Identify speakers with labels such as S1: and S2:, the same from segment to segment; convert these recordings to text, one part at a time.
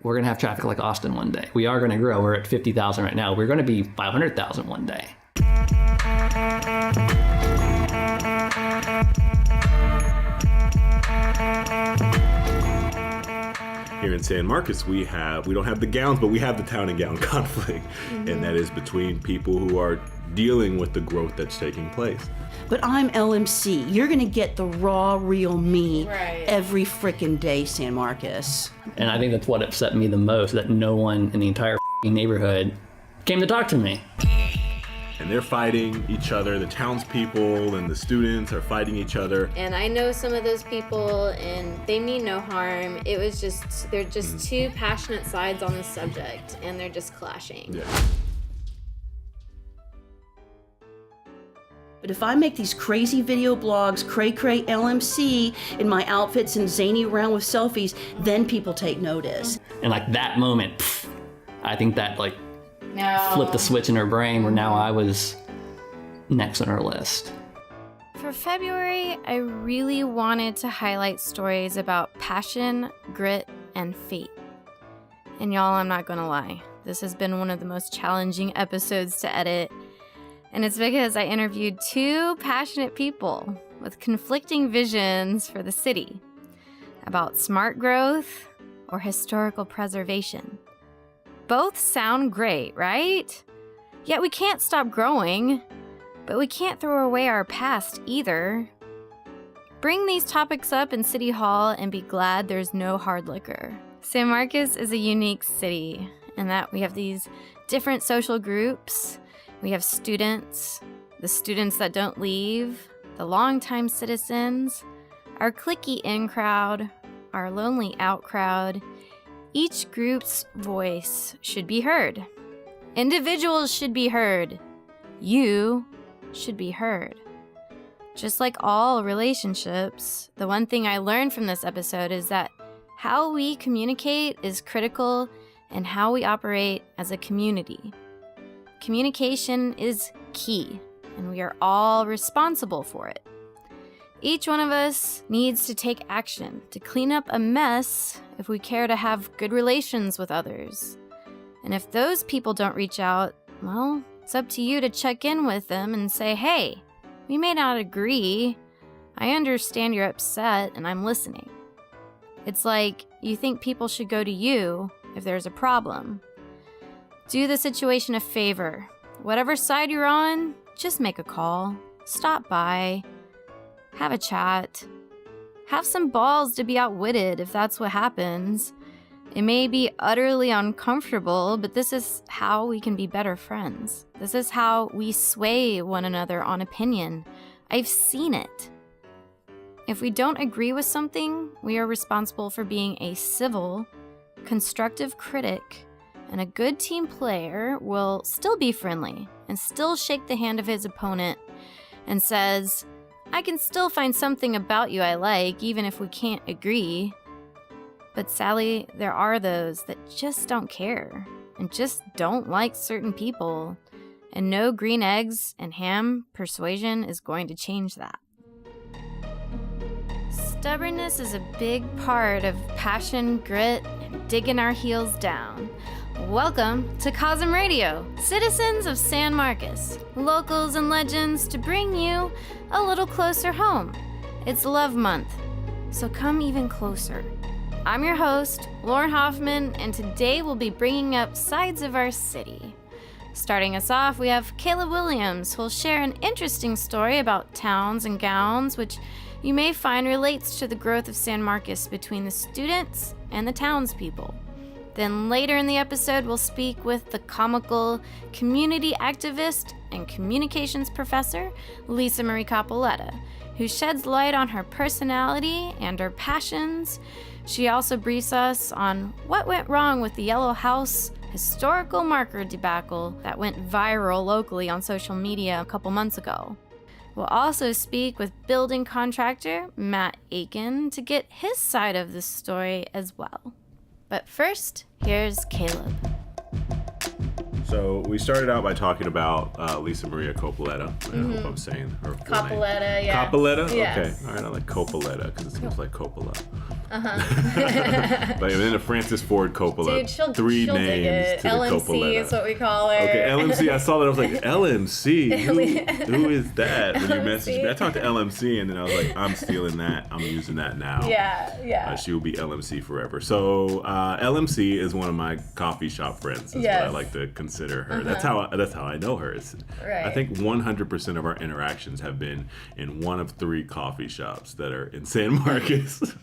S1: we're going to have traffic like Austin one day. We are going to grow. We're at 50,000 right now. We're going to be 500,000 one day.
S2: Here in San Marcos, we don't have the gowns, but we have the town and gown conflict. And that is between people who are dealing with the growth that's taking place.
S3: But I'm LMC. You're going to get the raw, real me every frickin' day, San Marcos.
S1: And I think that's what upset me the most, that no one in the entire neighborhood came to talk to me.
S2: And they're fighting each other. The townspeople and the students are fighting each other.
S4: And I know some of those people, and they mean no harm. It was just, they're just two passionate sides on the subject, and they're just clashing.
S2: Yeah.
S3: But if I make these crazy video blogs, cray-cray LMC, in my outfits and zany around with selfies, then people take notice.
S1: And like that moment, I think that like flipped the switch in her brain where now I was next on her list.
S5: For February, I really wanted to highlight stories about passion, grit, and fate. And y'all, I'm not gonna lie, this has been one of the most challenging episodes to edit. And it's because I interviewed two passionate people with conflicting visions for the city about smart growth or historical preservation. Both sound great, right? Yet we can't stop growing, but we can't throw away our past either. Bring these topics up in City Hall and be glad there's no hard liquor. San Marcos is a unique city in that we have these different social groups. We have students, the students that don't leave, the longtime citizens, our cliquey in crowd, our lonely out crowd. Each group's voice should be heard. Individuals should be heard. You should be heard. Just like all relationships, the one thing I learned from this episode is that how we communicate is critical in how we operate as a community. Communication is key, and we are all responsible for it. Each one of us needs to take action to clean up a mess if we care to have good relations with others. And if those people don't reach out, well, it's up to you to check in with them and say, hey, we may not agree. I understand you're upset and I'm listening. It's like you think people should go to you if there's a problem. Do the situation a favor. Whatever side you're on, just make a call. Stop by. Have a chat. Have some balls to be outwitted if that's what happens. It may be utterly uncomfortable, but this is how we can be better friends. This is how we sway one another on opinion. I've seen it. If we don't agree with something, we are responsible for being a civil, constructive critic, and a good team player will still be friendly and still shake the hand of his opponent and says, I can still find something about you I like, even if we can't agree. But Sally, there are those that just don't care and just don't like certain people. And no green eggs and ham persuasion is going to change that. Stubbornness is a big part of passion, grit, and digging our heels down. Welcome to COSMRadio, citizens of San Marcos, locals and legends to bring you a little closer home. It's Love Month, so come even closer. I'm your host, Lauren Hoffman, and today we'll be bringing up sides of our city. Starting us off, we have Kayla Williams, who'll share an interesting story about towns and gowns, which you may find relates to the growth of San Marcos between the students and the townspeople. Then later in the episode, we'll speak with the comical community activist and communications professor, Lisa Marie Coppoletta, who sheds light on her personality and her passions. She also briefs us on what went wrong with the Yellow House historical marker debacle that went viral locally on social media a couple months ago. We'll also speak with building contractor Matt Aiken to get his side of the story as well. But first, here's Caleb.
S2: So we started out by talking about Lisa Maria Coppoletta. I hope I'm saying her full name.
S4: Coppoletta, yeah.
S2: Coppoletta?
S4: Yes.
S2: Okay. All right, I like Coppoletta because it seems like Coppola. But then the Francis Ford Coppola.
S4: Dude, she'll
S2: 3
S4: dig
S2: names
S4: it.
S2: to the
S4: LMC
S2: Coppoletta.
S4: is what we call it.
S2: Okay, LMC. I saw that. I was like, LMC? Who is that? When you messaged me, I talked to LMC, and then I was like, I'm stealing that. I'm using that now.
S4: Yeah.
S2: She will be LMC forever. So LMC is one of my coffee shop friends. Is what I like to consider her. That's how I know her.
S4: Right.
S2: I think 100% of our interactions have been in one of 3 coffee shops that are in San Marcos.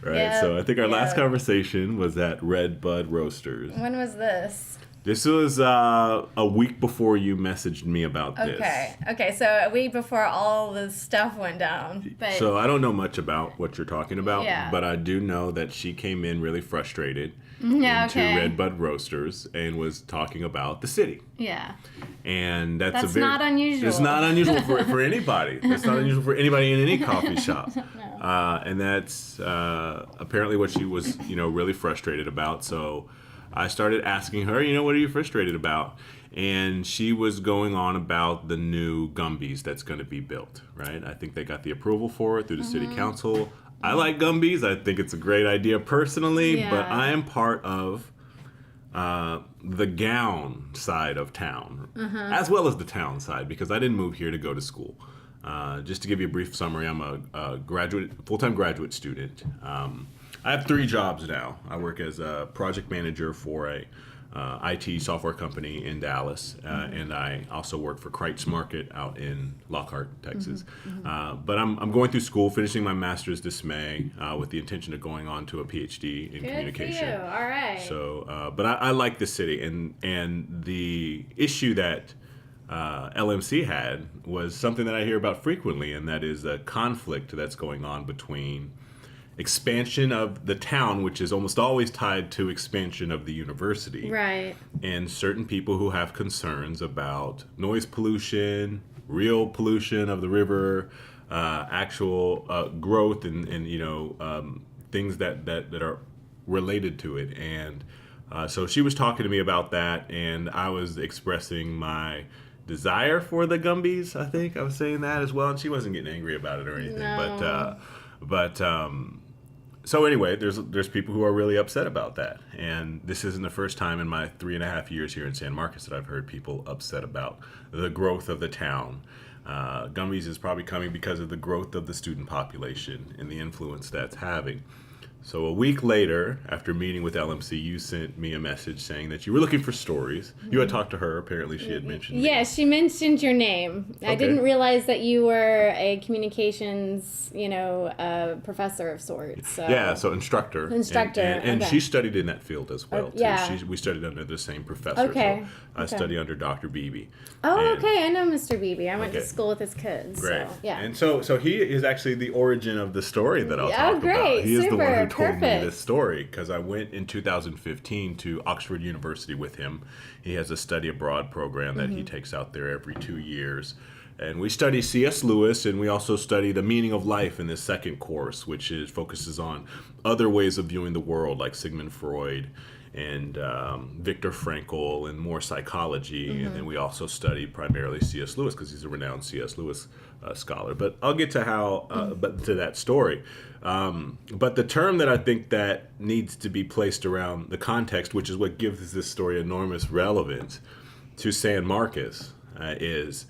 S2: Right.
S4: Yep,
S2: So I think our last conversation was at Red Bud Roasters.
S4: When was this?
S2: This was a week before you messaged me about this.
S4: Okay, so a week before all this stuff went down. But
S2: So I don't know much about what you're talking about,
S4: Yeah.
S2: but I do know that she came in really frustrated
S4: Yeah,
S2: into
S4: okay.
S2: Red Bud Roasters and was talking about the city.
S4: yeah.
S2: And that's
S4: That's not unusual.
S2: It's not unusual for anybody. It's not unusual for anybody in any coffee shop. And that's apparently what she was, really frustrated about. So I started asking her, what are you frustrated about? And she was going on about the new Gumby's that's going to be built, right? I think they got the approval for it through the city council. I like Gumby's. I think it's a great idea personally, but I am part of the gown side of town, as well as the town side, because I didn't move here to go to school. Just to give you a brief summary, I'm a full-time graduate student. I have 3 jobs now. I work as a project manager for a IT software company in Dallas, and I also work for Kreitz Market out in Lockhart, Texas. But I'm going through school, finishing my master's this May, with the intention of going on to a PhD in communication.
S4: Good for you. All right.
S2: So, but I like the city, and the issue that LMC had was something that I hear about frequently, and that is a conflict that's going on between expansion of the town, which is almost always tied to expansion of the university,
S4: Right.
S2: and certain people who have concerns about noise pollution, real pollution of the river, actual growth, and things that are related to it. And so she was talking to me about that, and I was expressing my desire for the Gumby's. I think I was saying that as well, and she wasn't getting angry about it or anything.
S4: No.
S2: But so anyway, there's people who are really upset about that, and this isn't the first time in my 3.5 years here in San Marcos that I've heard people upset about the growth of the town. Gumby's is probably coming because of the growth of the student population and the influence that's having. So a week later, after meeting with LMC, you sent me a message saying that you were looking for stories. You had talked to her. Apparently, she had mentioned me.
S4: Yeah, she mentioned your name. I didn't realize that you were a communications, professor of sorts. So.
S2: Yeah, so instructor.
S4: Instructor,
S2: And
S4: okay.
S2: she studied in that field as well, too.
S4: Yeah.
S2: We studied under the same professor.
S4: Okay.
S2: So I study under Dr. Beebe.
S4: Oh,
S2: And-
S4: okay. I know Mr. Beebe. I went to
S2: Okay.
S4: school with his kids.
S2: Great.
S4: So, yeah.
S2: And so he is actually the origin of the story that I'll
S4: Oh,
S2: talk about.
S4: great.
S2: He is the one who
S4: Super.
S2: told me
S4: Perfect.
S2: this story, because I went in 2015 to Oxford University with him. He has a study abroad program that he takes out there every 2 years. And we study C.S. Lewis, and we also study the meaning of life in this second course, which focuses on other ways of viewing the world, like Sigmund Freud and Viktor Frankl, and more psychology. And then we also study primarily C.S. Lewis, because he's a renowned C.S. Lewis scholar. But I'll get to to that story. But the term that I think that needs to be placed around the context, which is what gives this story enormous relevance to San Marcos, is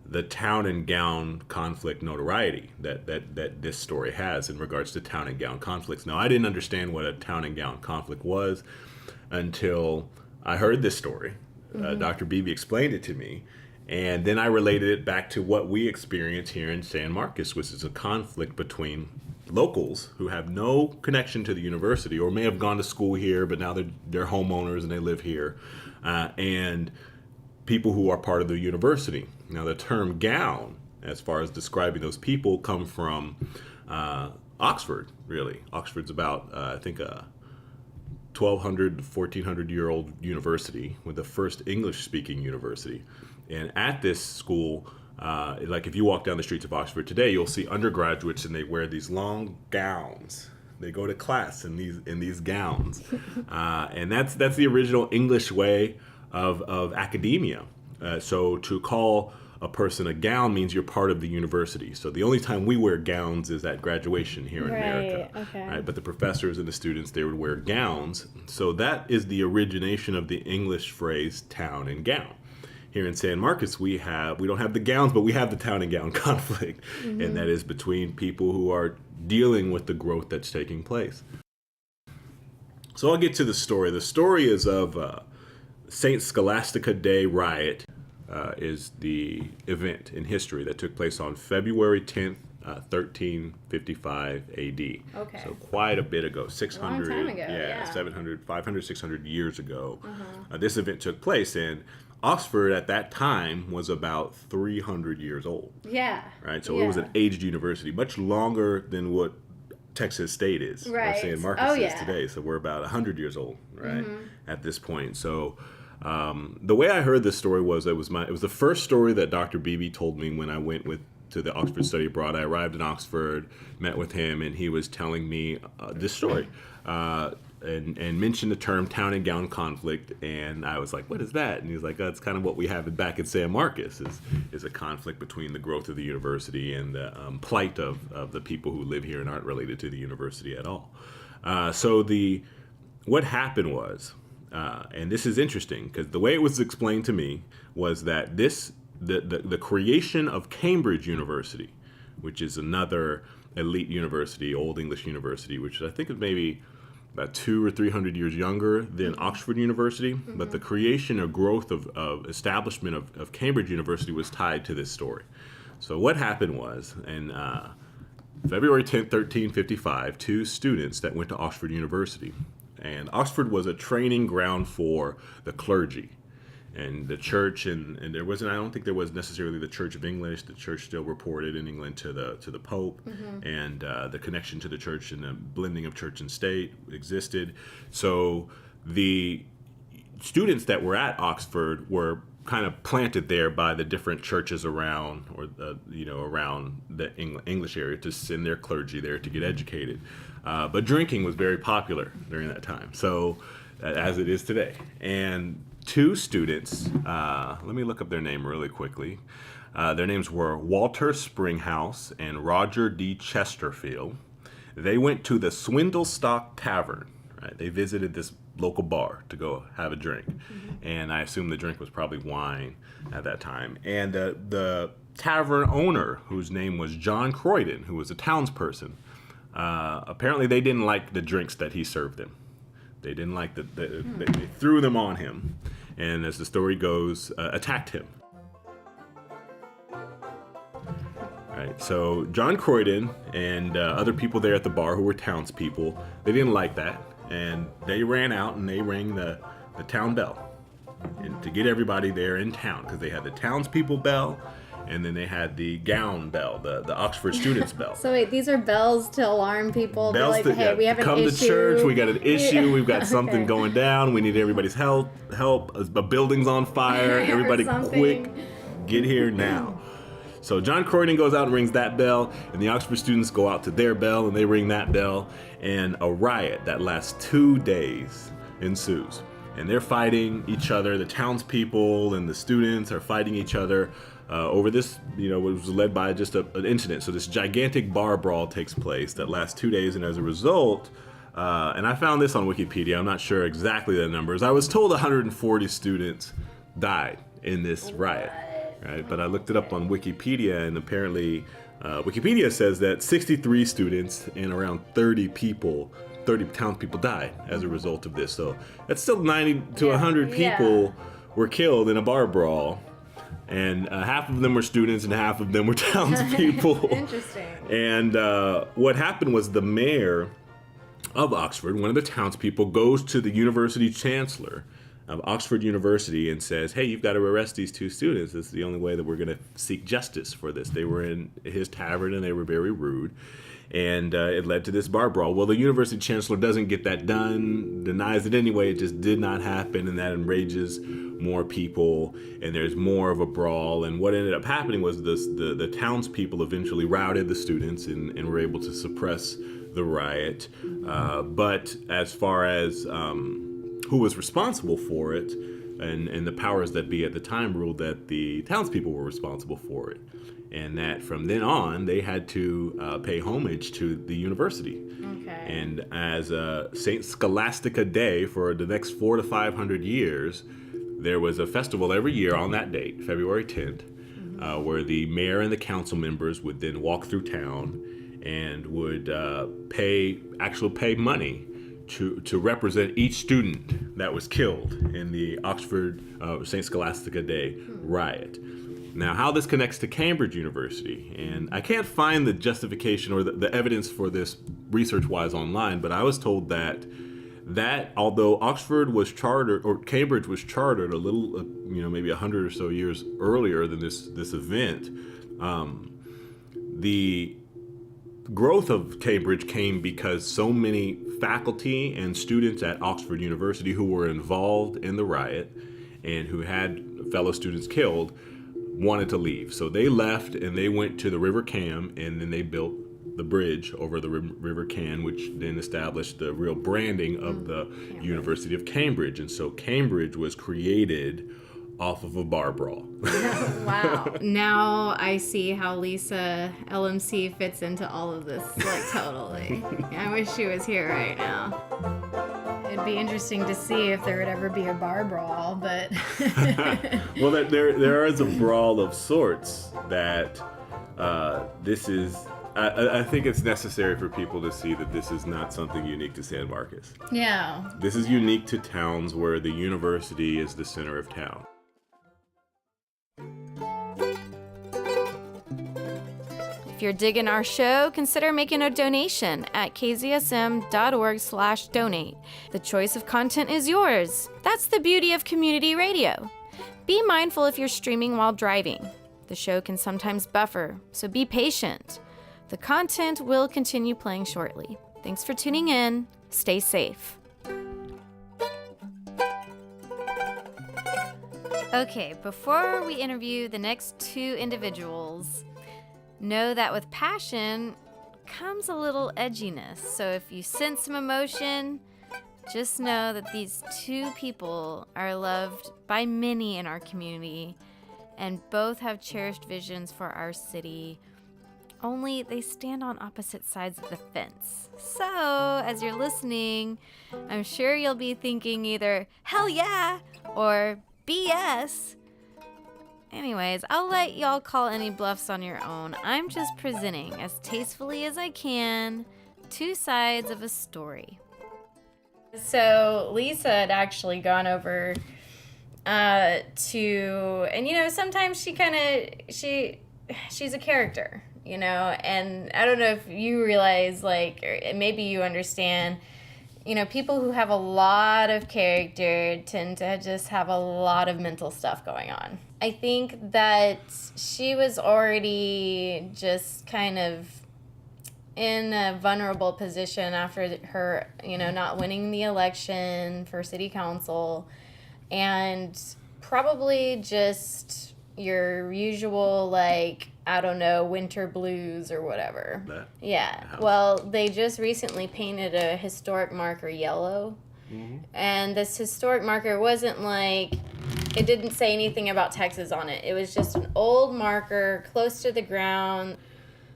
S2: the town and gown conflict notoriety that this story has in regards to town and gown conflicts. Now, I didn't understand what a town and gown conflict was until I heard this story. Dr. Beebe explained it to me, and then I related it back to what we experience here in San Marcos, which is a conflict between locals who have no connection to the university, or may have gone to school here, but now they're homeowners and they live here, and people who are part of the university. Now, the term gown, as far as describing those people, come from Oxford, really. Oxford's about, I think, a 1,200 to 1,400-year-old university, with the first English-speaking university. And at this school, like if you walk down the streets of Oxford today, you'll see undergraduates, and they wear these long gowns. They go to class in these gowns, and that's the original English way of academia. So to call a person a gown means you're part of the university. So the only time we wear gowns is at graduation here in America.
S4: Okay.
S2: Right? But the professors and the students, they would wear gowns. So that is the origination of the English phrase town and gown. Here in San Marcos, we don't have the gowns, but we have the town and gown conflict. And that is between people who are dealing with the growth that's taking place. So I'll get to the story. The story is of St. Scholastica Day riot. Is the event in history that took place on February 10th, 1355 AD.
S4: Okay.
S2: So quite a bit ago, 600,
S4: long time ago, yeah.
S2: 700, 500, 600 years ago. This event took place, and Oxford at that time was about 300 years old.
S4: Yeah.
S2: Right? So it was an aged university, much longer than what Texas State is,
S4: right.
S2: or San Marcos is today. So we're about 100 years old, right, at this point. So the way I heard this story was it was the first story that Dr. Beebe told me when I went to the Oxford Study Abroad. I arrived in Oxford, met with him, and he was telling me this story and mentioned the term town and gown conflict. And I was like, what is that? And he was like, that's kind of what we have back in San Marcos is a conflict between the growth of the university and the plight of the people who live here and aren't related to the university at all. What happened was, and this is interesting because the way it was explained to me was that the creation of Cambridge University, which is another elite university, Old English University, which I think is maybe about 200 or 300 years younger than Oxford University, but the creation or growth of establishment of Cambridge University was tied to this story. So what happened was, in February 10th, 1355, two students that went to Oxford University. And Oxford was a training ground for the clergy and the church, and there wasn't. I don't think there was necessarily the Church of English. The church still reported in England to the Pope, and the connection to the church and the blending of church and state existed. So the students that were at Oxford were kind of planted there by the different churches around, or around the English area, to send their clergy there to get educated. But drinking was very popular during that time, so as it is today. And two students, let me look up their name really quickly. Their names were Walter Springhouse and Roger D. Chesterfield. They went to the Swindlestock Tavern. Right? They visited this local bar to go have a drink, and I assume the drink was probably wine at that time. And the tavern owner, whose name was John Croydon, who was a townsperson, apparently they didn't like the drinks that he served them. They didn't like they threw them on him, and as the story goes, attacked him. Right, so John Croydon and other people there at the bar who were townspeople, they didn't like that, and they ran out and they rang the town bell, and to get everybody there in town, because they had the townspeople bell, and then they had the gown bell, the Oxford students bell.
S4: So wait, these are bells to alarm people.
S2: Bells
S4: like, hey, we have an
S2: come
S4: issue.
S2: to church. We got an issue. We've got something going down. We need everybody's help. A building's on fire. Everybody, quick, get here now. So John Croydon goes out and rings that bell, and the Oxford students go out to their bell, and they ring that bell, and a riot that lasts 2 days ensues. And they're fighting each other. The townspeople and the students are fighting each other over this, it was led by just an incident. So this gigantic bar brawl takes place that lasts 2 days, and as a result, and I found this on Wikipedia, I'm not sure exactly the numbers. I was told 140 students died in this riot, right? But I looked it up on Wikipedia, and apparently Wikipedia says that 63 students and around 30 townspeople died as a result of this. So that's still 90 to 100 people were killed in a bar brawl. And half of them were students and half of them were townspeople.
S4: Interesting.
S2: And what happened was the mayor of Oxford, one of the townspeople, goes to the university chancellor of Oxford University and says, hey, you've got to arrest these two students. This is the only way that we're going to seek justice for this. They were in his tavern and they were very rude. And it led to this bar brawl. Well, the university chancellor doesn't get that done, denies it anyway. It just did not happen, and that enrages more people, and there's more of a brawl. And what ended up happening was the townspeople eventually routed the students and were able to suppress the riot. But as far as who was responsible for it, and the powers that be at the time ruled that the townspeople were responsible for it, and that from then on they had to pay homage to the university.
S5: Okay.
S2: And as St. Scholastica Day for the next 400 to 500 years, there was a festival every year on that date, February 10th, where the mayor and the council members would then walk through town and would pay money to represent each student that was killed in the Oxford St. Scholastica Day riot. Now, how this connects to Cambridge University, and I can't find the justification or the evidence for this research-wise online, but I was told that although Oxford was chartered, or Cambridge was chartered a little, maybe 100 or so years earlier than this event, the growth of Cambridge came because so many faculty and students at Oxford University who were involved in the riot and who had fellow students killed wanted to leave. So they left and they went to the River Cam, and then they built the bridge over the River Cam, which then established the real branding of the University of Cambridge. And so Cambridge was created off of a bar brawl.
S5: Wow. Now I see how Lisa LMC fits into all of this, like, totally. I wish she was here right now. It'd be interesting to see if there would ever be a bar brawl, but...
S2: Well, there is a brawl of sorts that this is... I think it's necessary for people to see that this is not something unique to San Marcos.
S5: Yeah.
S2: This is unique to towns where the university is the center of town.
S5: If you're digging our show, consider making a donation at kzsm.org/donate. The choice of content is yours. That's the beauty of community radio. Be mindful if you're streaming while driving. The show can sometimes buffer, so be patient. The content will continue playing shortly. Thanks for tuning in. Stay safe. Okay, before we interview the next two individuals, know that with passion comes a little edginess. So if you sense some emotion, just know that these two people are loved by many in our community and both have cherished visions for our city. Only they stand on opposite sides of the fence. So, as you're listening, I'm sure you'll be thinking either, hell yeah, or BS. Anyways, I'll let y'all call any bluffs on your own. I'm just presenting, as tastefully as I can, two sides of a story. So, Lisa had actually gone over sometimes she's a character. And I don't know if you realize, or maybe you understand, people who have a lot of character tend to just have a lot of mental stuff going on. I think that she was already just kind of in a vulnerable position after her, not winning the election for city council, and probably just your usual, winter blues or whatever. Yeah. Well, they just recently painted a historic marker yellow. Mm-hmm. And this historic marker wasn't it didn't say anything about Texas on it. It was just an old marker close to the ground.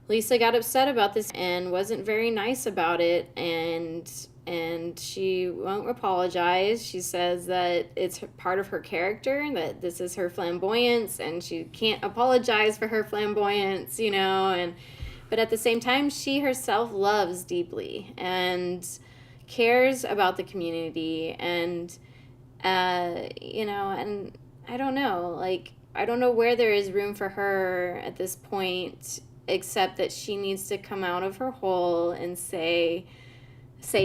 S5: Lisa got upset about this and wasn't very nice about it, and she won't apologize. She says that it's part of her character, that this is her flamboyance, and she can't apologize for her flamboyance, but at the same time, she herself loves deeply and cares about the community, and, and I don't know, I don't know where there is room for her at this point, except that she needs to come out of her hole and say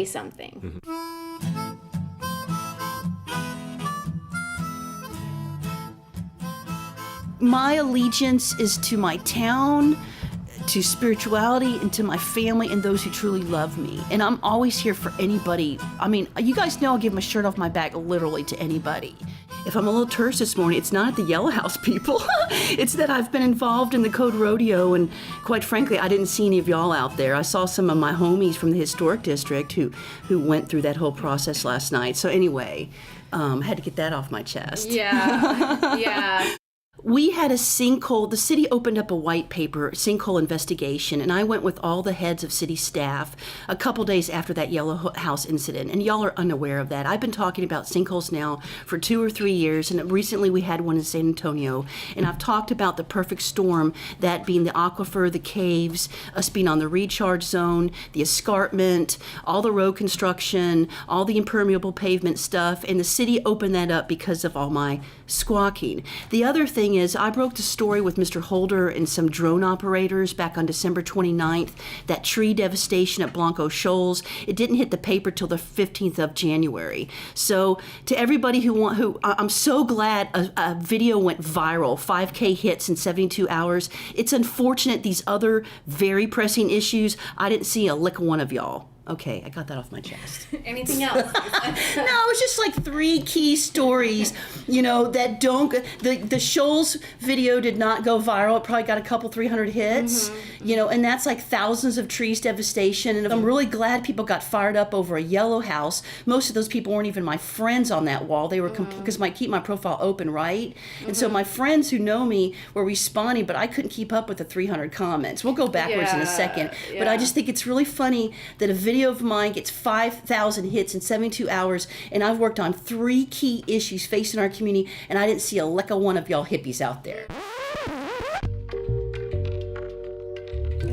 S5: something. Mm-hmm.
S3: My allegiance is to my town, to spirituality, and to my family and those who truly love me. And I'm always here for anybody. I mean, you guys know I'll give my shirt off my back literally to anybody. if I'm a little terse this morning, it's not at the Yellow House people. It's that I've been involved in the Code Rodeo, and quite frankly, I didn't see any of y'all out there. I saw some of my homies from the Historic District who went through that whole process last night. So anyway, had to get that off my chest.
S4: Yeah, yeah.
S3: We had a sinkhole. The city opened up a white paper sinkhole investigation, and I went with all the heads of city staff a couple days after that Yellow House incident, and y'all are unaware of that. I've been talking about sinkholes now for 2 or 3 years, and recently we had one in San Antonio, and I've talked about the perfect storm, that being the aquifer, the caves, us being on the recharge zone, the escarpment, all the road construction, all the impermeable pavement stuff, and the city opened that up because of all my squawking. The other thing is, I broke the story with Mr. Holder and some drone operators back on December 29th, that tree devastation at Blanco Shoals. It didn't hit the paper till the 15th of January. So to everybody who I'm so glad a video went viral, 5K hits in 72 hours. It's unfortunate these other very pressing issues, I didn't see a lick of one of y'all. Okay, I got that off my chest.
S4: Anything else?
S3: No, it's just like 3 key stories, that don't. The Shoals video did not go viral. It probably got a couple 300 hits, and that's like thousands of trees devastation. And I'm really glad people got fired up over a Yellow House. Most of those people weren't even my friends on that wall. They were because I keep my profile open, right? And so my friends who know me were responding, but I couldn't keep up with the 300 comments. We'll go backwards in a second.
S4: Yeah.
S3: But I just think it's really funny that a video of mine gets 5,000 hits in 72 hours, and I've worked on 3 key issues facing our community, and I didn't see a lick of one of y'all hippies out there.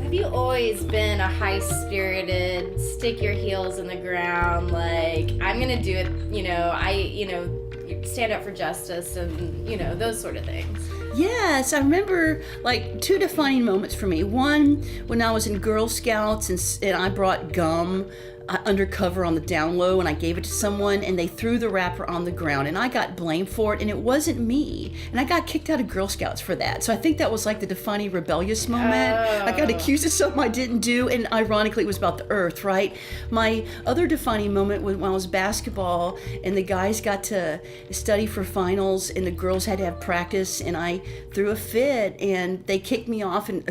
S4: Have you always been a high-spirited, stick your heels in the ground, like, I'm gonna do it, stand up for justice and, those sort of things?
S3: Yes, I remember like 2 defining moments for me. One, when I was in Girl Scouts and I brought gum undercover on the down low, and I gave it to someone, and they threw the wrapper on the ground, and I got blamed for it, and it wasn't me, and I got kicked out of Girl Scouts for that. So I think that was like the defining rebellious moment. I got accused of something I didn't do, and ironically it was about the earth, right? My other defining moment was when I was basketball, and the guys got to study for finals, and the girls had to have practice, and I threw a fit, and they kicked me off, and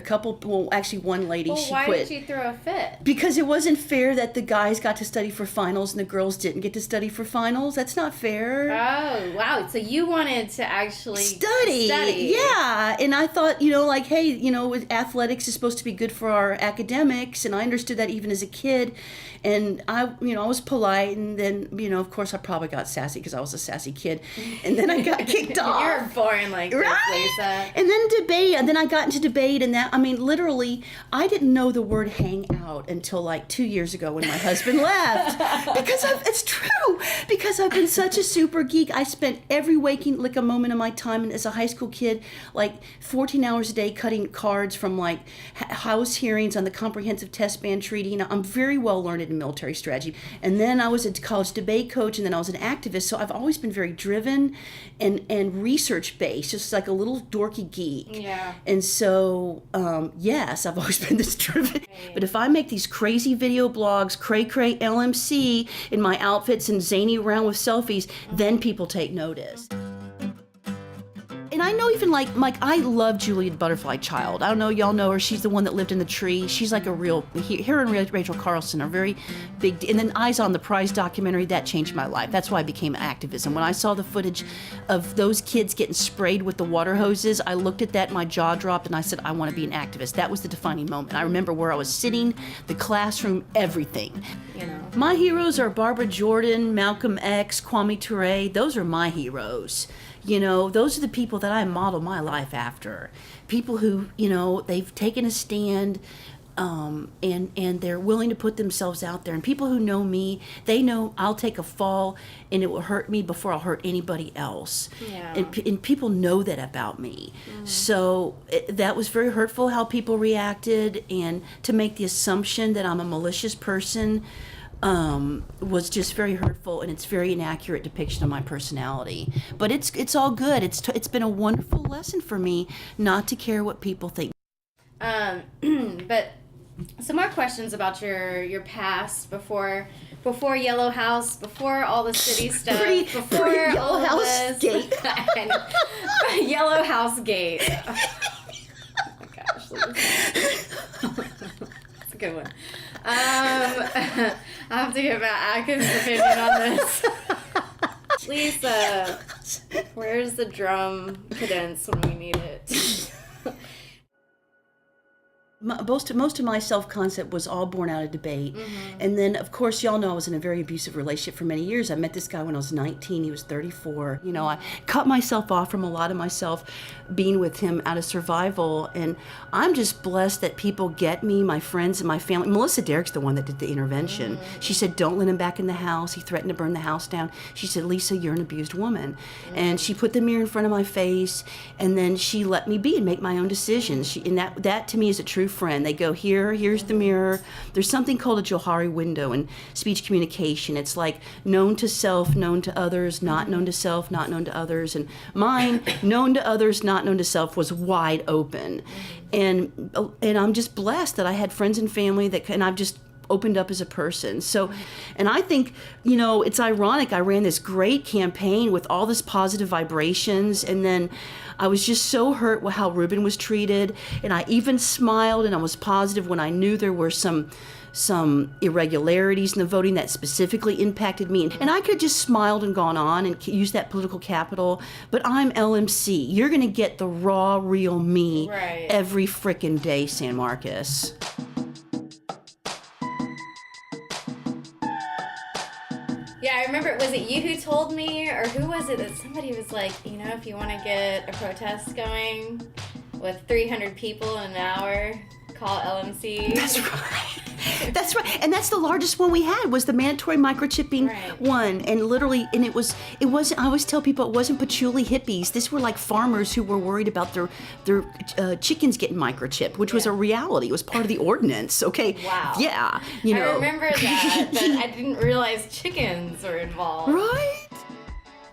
S3: one lady, she quit.
S4: Why did you throw a fit?
S3: Because it wasn't fair that the guys got to study for finals and the girls didn't get to study for finals. That's not fair.
S4: Oh, wow. So you wanted to actually
S3: study. Yeah. And I thought, hey, athletics is supposed to be good for our academics, and I understood that even as a kid. And I was polite, and then, of course, I probably got sassy because I was a sassy kid. And then I got kicked off.
S4: You're born like this,
S3: right?
S4: Lisa.
S3: And then debate, and then I got into debate, and literally, I didn't know the word hang out until like 2 years ago when my husband left. It's true, because I've been such a super geek. I spent every waking like a moment of my time as a high school kid, like 14 hours a day cutting cards from like house hearings on the Comprehensive Test Ban Treaty. I'm very well learned in military strategy. And then I was a college debate coach, and then I was an activist. So I've always been very driven and research based, just like a little dorky geek.
S4: Yeah.
S3: And so, yes, I've always been this driven. But if I make these crazy video blogs, cray LMC in my outfits and zany around with selfies, then people take notice. And I know even like I love Julia Butterfly Child. I don't know, y'all know her. She's the one that lived in the tree. She's like a real, her and Rachel Carlson are very big. And then Eyes on the Prize documentary, that changed my life. That's why I became activism. When I saw the footage of those kids getting sprayed with the water hoses, I looked at that, my jaw dropped, and I said, I want to be an activist. That was the defining moment. I remember where I was sitting, the classroom, everything. My heroes are Barbara Jordan, Malcolm X, Kwame Ture. Those are my heroes. Those are the people that I model my life after. People who, they've taken a stand, and they're willing to put themselves out there. And people who know me, they know I'll take a fall and it will hurt me before I'll hurt anybody else.
S4: Yeah.
S3: And people know that about me. So that was very hurtful how people reacted, and to make the assumption that I'm a malicious person was just very hurtful, and it's very inaccurate depiction of my personality. But it's all good. It's been a wonderful lesson for me not to care what people think.
S4: But
S5: Some more questions about your past before Yellow House, before all the city stuff, before
S3: Yellow
S5: all
S3: House
S5: this.
S3: Gate.
S5: Yellow House Gate. Oh my gosh, that's a good one. I have to get Aiken's opinion on this. Lisa, where's the drum cadence when we need it?
S3: Most of my self-concept was all born out of debate.
S5: Mm-hmm.
S3: And then, of course, y'all know I was in a very abusive relationship for many years. I met this guy when I was 19. He was 34. You know, I cut myself off from a lot of myself being with him out of survival. And I'm just blessed that people get me, my friends and my family. Melissa Derrick's the one that did the intervention.
S5: Mm-hmm.
S3: She said, don't let him back in the house. He threatened to burn the house down. She said, Lisa, you're an abused woman.
S5: Mm-hmm.
S3: And she put the mirror in front of my face, and then she let me be and make my own decisions. And that to me is a true friend. They go, here's the mirror. There's something called a Johari window in speech communication. It's like known to self, known to others, not known to self, not known to others. And mine, known to others, not known to self, was wide open. And I'm just blessed that I had friends and family and I've just opened up as a person. So, and I think, you know, it's ironic. I ran this great campaign with all this positive vibrations, and then I was just so hurt with how Ruben was treated. And I even smiled and I was positive when I knew there were some irregularities in the voting that specifically impacted me. And I could have just smiled and gone on and used that political capital. But I'm LMC. You're going to get the raw, real me every frickin' day, San Marcos.
S5: Yeah, I remember, was it you who told me, or who was it that somebody was like, you know, if you want to get a protest going with 300 people in an hour, call LMC.
S3: That's right. That's right. And that's the largest one we had, was the mandatory microchipping one. And literally, and it wasn't, I always tell people, it wasn't patchouli hippies. These were like farmers who were worried about their chickens getting microchipped, which was a reality. It was part of the ordinance. Okay.
S5: Wow.
S3: Yeah. You know.
S5: I remember that, but I didn't realize chickens were involved.
S3: Right?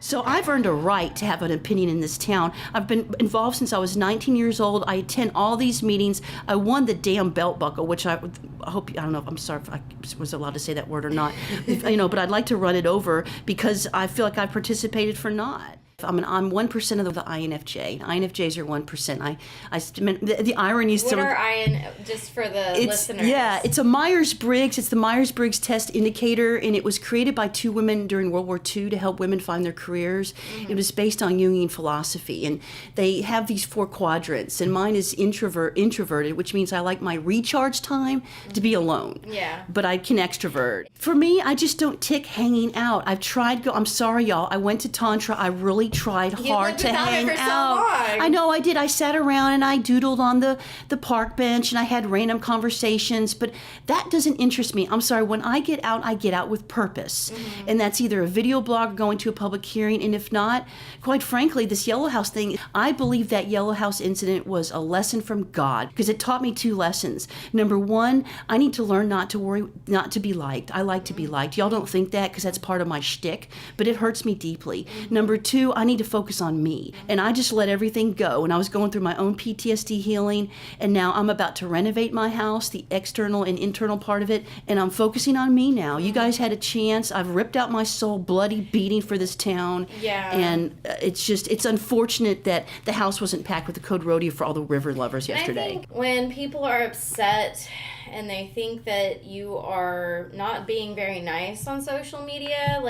S3: So I've earned a right to have an opinion in this town. I've been involved since I was 19 years old. I attend all these meetings. I won the damn belt buckle, which I hope, I don't know, I'm sorry if I was allowed to say that word or not, you know, but I'd like to run it over because I feel like I participated for naught. I'm 1% of the INFJ. INFJs are 1%. The irony is...
S5: What are just for the listeners?
S3: Yeah, it's a Myers-Briggs. It's the Myers-Briggs test indicator, and it was created by two women during World War II to help women find their careers. Mm-hmm. It was based on Jungian philosophy, and they have these 4 quadrants, and mine is introverted, which means I like my recharge time to be alone.
S5: Yeah.
S3: But I can extrovert. For me, I just don't tick hanging out. I've tried I'm sorry, y'all. I went to Tantra. I really tried hard to hang out.
S5: So
S3: I know I did. I sat around and I doodled on the park bench and I had random conversations, but that doesn't interest me. I'm sorry, when I get out with purpose. Mm-hmm. And that's either a video blog or going to a public hearing, and if not, quite frankly, this Yellow House thing, I believe that Yellow House incident was a lesson from God, because it taught me 2 lessons. Number 1, I need to learn not to worry, not to be liked. I like to be liked. Y'all don't think that because that's part of my shtick, but it hurts me deeply. Mm-hmm. Number 2, I need to focus on me. And I just let everything go. And I was going through my own PTSD healing. And now I'm about to renovate my house, the external and internal part of it. And I'm focusing on me now. You guys had a chance. I've ripped out my soul, bloody beating for this town.
S5: Yeah.
S3: And it's unfortunate that the house wasn't packed with the Code Rodeo for all the river lovers yesterday.
S5: I think when people are upset and they think that you are not being very nice on social media,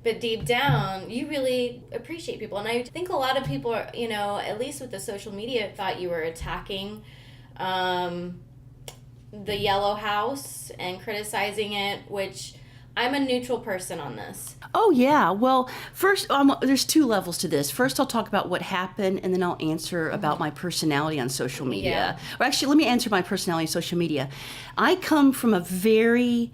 S5: but deep down, you really appreciate people. And I think a lot of people are, you know, at least with the social media, thought you were attacking the Yellow House and criticizing it, which I'm a neutral person on this.
S3: Oh, yeah. Well, first, there's 2 levels to this. First, I'll talk about what happened, and then I'll answer about my personality on social media.
S5: Yeah.
S3: Or actually, let me answer my personality on social media. I come from a very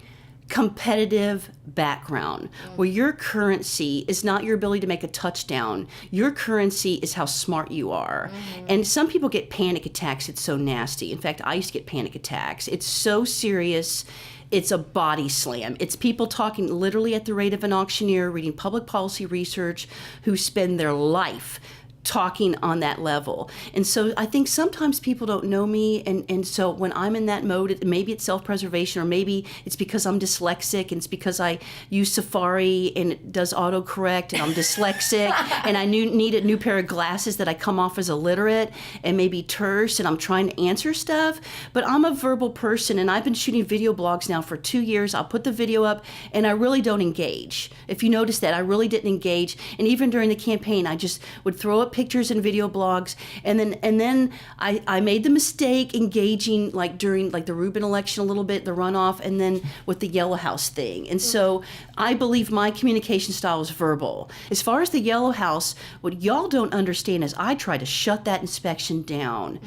S3: competitive background where your currency is not your ability to make a touchdown. Your currency is how smart you are. Mm-hmm. And some people get panic attacks. It's so nasty. In fact, I used to get panic attacks. It's so serious. It's a body slam. It's people talking literally at the rate of an auctioneer, reading public policy research, who spend their life talking on that level. And so I think sometimes people don't know me, and so when I'm in that mode, maybe it's self-preservation, or maybe it's because I'm dyslexic and it's because I use Safari and it does autocorrect and I'm dyslexic and I need a new pair of glasses that I come off as illiterate and maybe terse and I'm trying to answer stuff. But I'm a verbal person, and I've been shooting video blogs now for 2 years. I'll put the video up and I really don't engage. If you notice that, I really didn't engage. And even during the campaign, I just would throw up pictures and video blogs, and then I made the mistake engaging like during like the Rubin election a little bit, the runoff, and then with the Yellow House thing. And so I believe my communication style is verbal. As far as the Yellow House, what y'all don't understand is I try to shut that inspection down.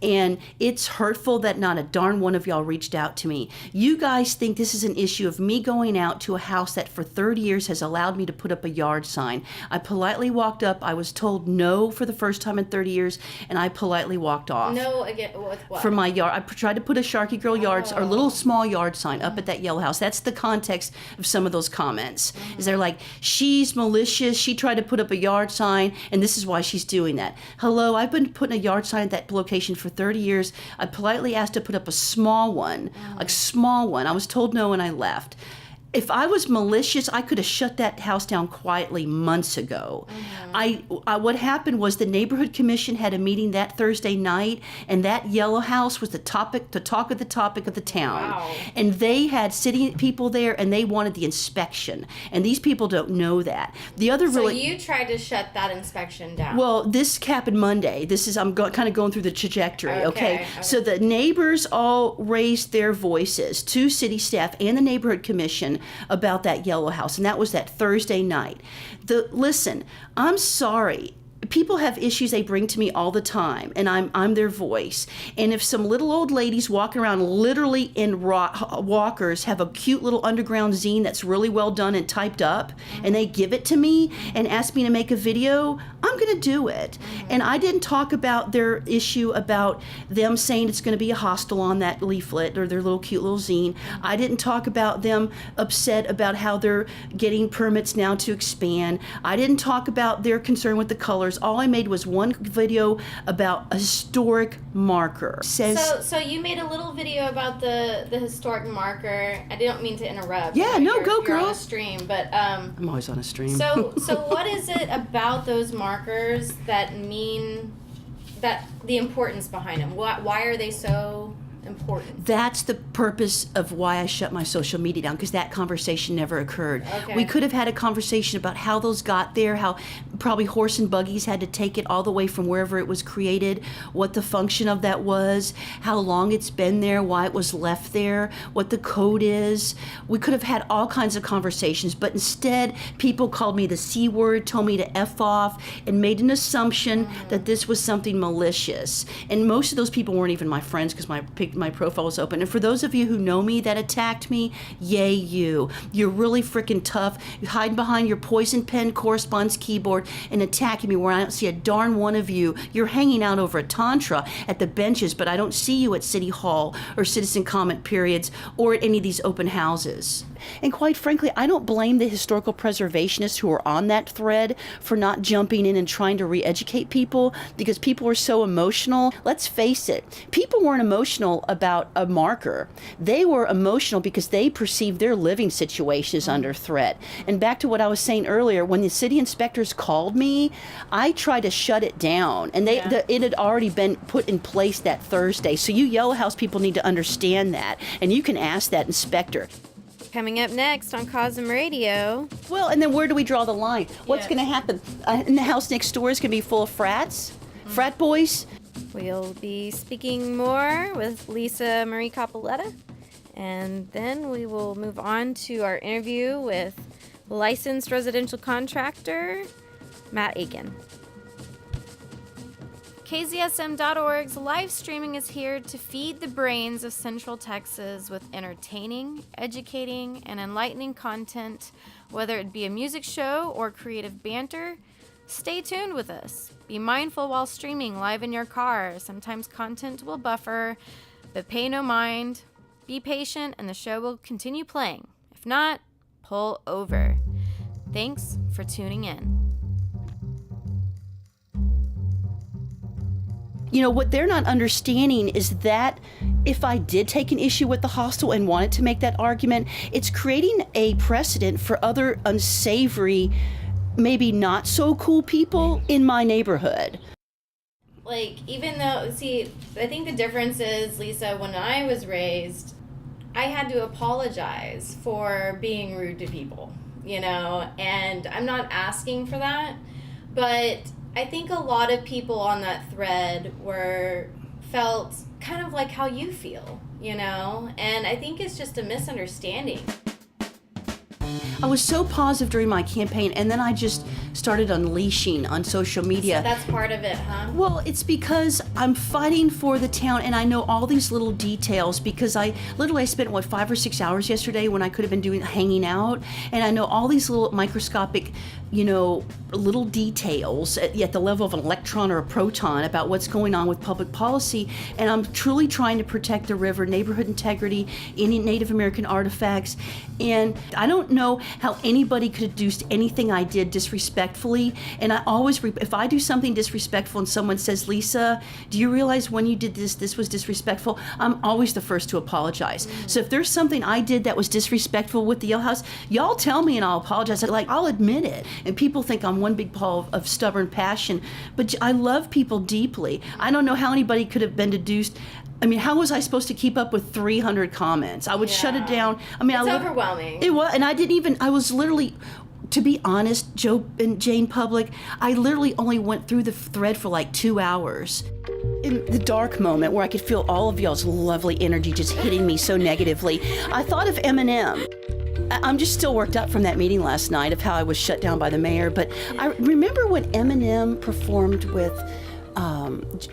S3: And it's hurtful that not a darn one of y'all reached out to me. You guys think this is an issue of me going out to a house that for 30 years has allowed me to put up a yard sign. I politely walked up. I was told no for the first time in 30 years, and I politely walked off.
S4: No, again, with what?
S3: For my yard. I tried to put a Sharky Girl yard, or a little small yard sign up at that Yellow House. That's the context of some of those comments. Is they're like, she's malicious, she tried to put up a yard sign, and this is why she's doing that. Hello, I've been putting a yard sign at that location for 30 years. I politely asked to put up a small one, like small one. I was told no and I left. If I was malicious, I could have shut that house down quietly months ago. What happened was the neighborhood commission had a meeting that Thursday night, and that Yellow House was the talk of the town.
S4: Wow.
S3: And they had city people there, and they wanted the inspection. And these people don't know that.
S4: So you tried to shut that inspection down.
S3: Well, this happened Monday. I'm kind of going through the trajectory, okay? So the neighbors all raised their voices to city staff and the neighborhood commission about that Yellow House, and that was that Thursday night. Listen, I'm sorry. People have issues they bring to me all the time, and I'm their voice. And if some little old ladies walking around literally in walkers have a cute little underground zine that's really well done and typed up, and they give it to me and ask me to make a video, I'm going to do it. And I didn't talk about their issue about them saying it's going to be a hostel on that leaflet or their little cute little zine. I didn't talk about them upset about how they're getting permits now to expand. I didn't talk about their concern with the colors. All I made was one video about a historic marker.
S4: So you made a little video about the historic marker. I didn't mean to interrupt.
S3: Yeah,
S4: you're
S3: girl.
S4: on a stream, but
S3: I'm always on a stream.
S4: So what is it about those markers that mean that the importance behind them? Why are they so important?
S3: That's the purpose of why I shut my social media down, because that conversation never occurred.
S4: Okay.
S3: We could have had a conversation about how those got there, how probably horse and buggies had to take it all the way from wherever it was created, what the function of that was, how long it's been there, why it was left there, what the code is. We could have had all kinds of conversations, but instead people called me the C word, told me to F off, and made an assumption that this was something malicious. And most of those people weren't even my friends, because my profile was open. And for those of you who know me that attacked me, yay you. You're really freaking tough. You hide behind your poison pen correspondence keyboard and attacking me where I don't see a darn one of you. You're hanging out over a tantra at the benches, but I don't see you at City Hall or citizen comment periods or at any of these open houses. And quite frankly, I don't blame the historical preservationists who are on that thread for not jumping in and trying to re-educate people, because people are so emotional. Let's face it, people weren't emotional about a marker. They were emotional because they perceived their living situation is under threat. And back to what I was saying earlier, when the city inspectors called me, I tried to shut it down. And it had already been put in place that Thursday. So you Yellow House people need to understand that. And you can ask that inspector.
S5: Coming up next on COSMRadio.
S3: Well, and then where do we draw the line? What's going to happen? In the house next door is going to be full of frats? Frat boys?
S5: We'll be speaking more with Lisa Marie Coppoletta, and then we will move on to our interview with licensed residential contractor Matt Aiken. KZSM.org's live streaming is here to feed the brains of Central Texas with entertaining, educating, and enlightening content, whether it be a music show or creative banter. Stay tuned with us. Be mindful while streaming live in your car. Sometimes content will buffer, but pay no mind. Be patient and the show will continue playing. If not, pull over. Thanks for tuning in.
S3: what they're not understanding is that if I did take an issue with the hostel and wanted to make that argument, it's creating a precedent for other unsavory, maybe not so cool people in my neighborhood.
S4: Like, even though, see, I think the difference is, Lisa, when I was raised, I had to apologize for being rude to people, and I'm not asking for that, but I think a lot of people on that thread felt kind of like how you feel, and I think it's just a misunderstanding.
S3: I was so positive during my campaign, and then I just started unleashing on social media.
S4: So that's part of it, huh?
S3: Well, it's because I'm fighting for the town, and I know all these little details because I spent 5 or 6 hours yesterday when I could have been hanging out, and I know all these little microscopic, little details at the level of an electron or a proton about what's going on with public policy, and I'm truly trying to protect the river, neighborhood integrity, any Native American artifacts, and I don't know how anybody could deduce anything I did disrespectfully, and I always, if I do something disrespectful and someone says, Lisa, do you realize when you did this was disrespectful? I'm always the first to apologize. So if there's something I did that was disrespectful with the Yale House, y'all tell me and I'll apologize. I'll admit it. And people think I'm one big ball of stubborn passion, but I love people deeply. I don't know how anybody could have been deduced. I mean, how was I supposed to keep up with 300 comments? I would shut it down.
S4: It's overwhelming.
S3: It was, and I was literally, to be honest, Joe and Jane Public, I literally only went through the thread for 2 hours. In the dark moment where I could feel all of y'all's lovely energy just hitting me so negatively, I thought of Eminem. I'm just still worked up from that meeting last night of how I was shut down by the mayor, but I remember when Eminem performed with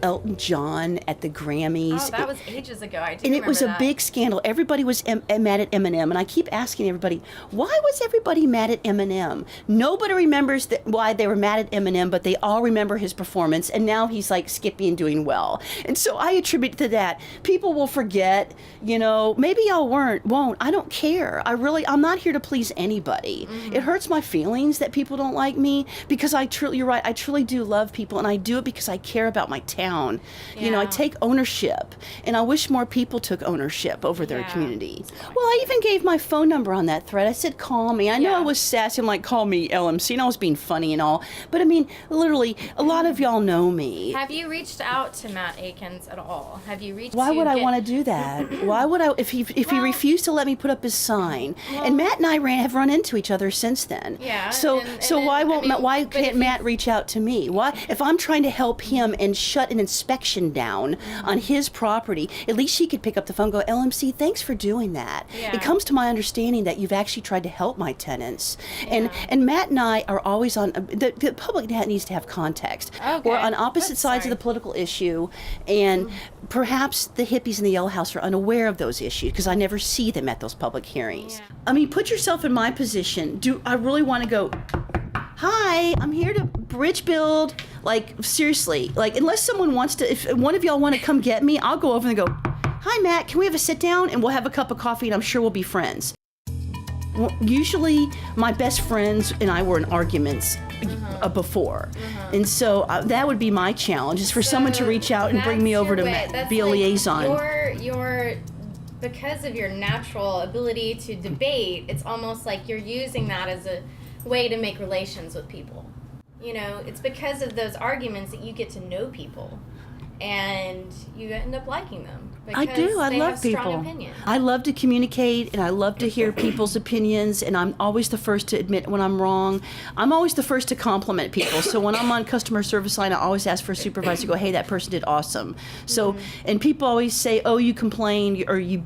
S3: Elton John at the Grammys.
S5: Oh, that was ages ago. I do
S3: and
S5: remember
S3: it was
S5: that.
S3: a big scandal. Everybody was mad at Eminem, and I keep asking everybody, why was everybody mad at Eminem? Nobody remembers why they were mad at Eminem, but they all remember his performance, and now he's Skippy and doing well. And so I attribute to that. People will forget, maybe y'all won't. I don't care. I'm not here to please anybody. Mm-hmm. It hurts my feelings that people don't like me because you're right, I truly do love people, and I do it because I care about my town. I take ownership, and I wish more people took ownership over their community. Well, I even gave my phone number on that thread. I said, call me. I know I was sassy. I'm call me LMC, and I was being funny and all. But literally, a lot of y'all know me.
S5: Have you reached out to Matt Aikens at all? Have you reached
S3: Why would I want to do that? Why would I, if he refused to let me put up his sign? And Matt and I have run into each other since then.
S5: Yeah.
S3: So why can't Matt reach out to me? Why, if I'm trying to help him and shut an inspection down on his property, at least he could pick up the phone and go, LMC, thanks for doing that.
S5: Yeah.
S3: It comes to my understanding that you've actually tried to help my tenants. And Matt and I are always on, the public needs to have context.
S5: Okay.
S3: We're on opposite sides of the political issue, and perhaps the hippies in the Yale House are unaware of those issues because I never see them at those public hearings. Yeah. Put yourself in my position. Do I really want to go, hi, I'm here to bridge build? Seriously, unless someone wants to, if one of y'all want to come get me, I'll go over and go, hi, Matt, can we have a sit down? And we'll have a cup of coffee, and I'm sure we'll be friends. Usually, my best friends and I were in arguments before. And so that would be my challenge, is for someone to reach out and bring me over to be a liaison.
S4: Because of your natural ability to debate, it's almost like you're using that as a way to make relations with people. It's because of those arguments that you get to know people, and you end up liking them.
S3: I do. I love people.
S4: Strong opinions.
S3: I love to communicate, and I love to hear people's opinions, and I'm always the first to admit when I'm wrong. I'm always the first to compliment people. So when I'm on customer service line, I always ask for a supervisor to go, hey, that person did awesome. So, and people always say, oh, you complained, or you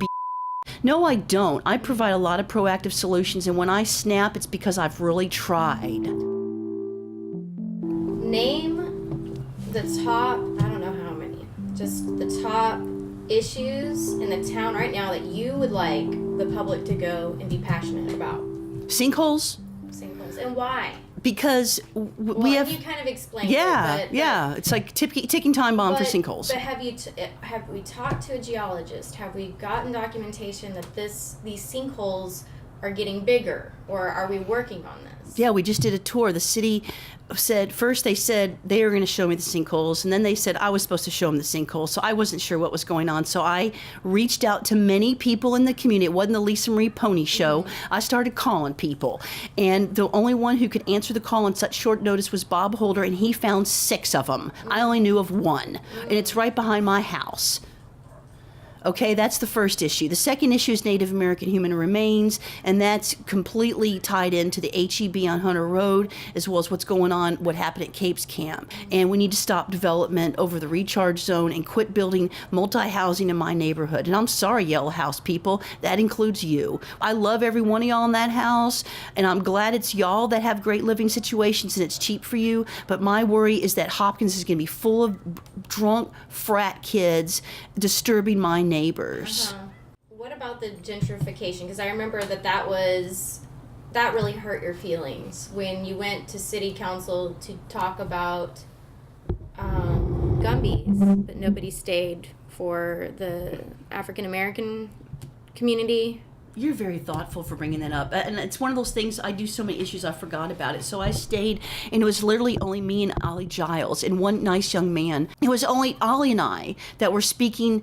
S3: No, I don't. I provide a lot of proactive solutions, and when I snap, it's because I've really tried.
S4: Name the top, I don't know how many, just the top issues in the town right now that you would like the public to go and be passionate about.
S3: Sinkholes.
S4: And why?
S3: Because we have.
S4: You kind of explained
S3: it. Yeah. It's like ticking time bomb for sinkholes.
S4: But have we talked to a geologist? Have we gotten documentation that these sinkholes are getting bigger, or are we working on this?
S3: Yeah, we just did a tour. The city said, first they said they were going to show me the sinkholes, and then they said I was supposed to show them the sinkholes, so I wasn't sure what was going on. So I reached out to many people in the community. It wasn't the Lisa Marie Pony Show. I started calling people, and the only one who could answer the call on such short notice was Bob Holder, and he found 6 of them. I only knew of 1, and it's right behind my house. Okay, that's the first issue. The second issue is Native American human remains, and that's completely tied into the HEB on Hunter Road, as well as what's going on, what happened at Capes Camp. And we need to stop development over the recharge zone and quit building multi-housing in my neighborhood. And I'm sorry, Yellow House people, that includes you. I love every one of y'all in that house, and I'm glad it's y'all that have great living situations and it's cheap for you. But my worry is that Hopkins is going to be full of drunk frat kids disturbing my neighbors.
S4: What about the gentrification? Because I remember that really hurt your feelings when you went to city council to talk about Gumby's, but nobody stayed for the African American community.
S3: You're very thoughtful for bringing that up. And it's one of those things, I do so many issues, I forgot about it. So I stayed, and it was literally only me and Ollie Giles and one nice young man. It was only Ollie and I that were speaking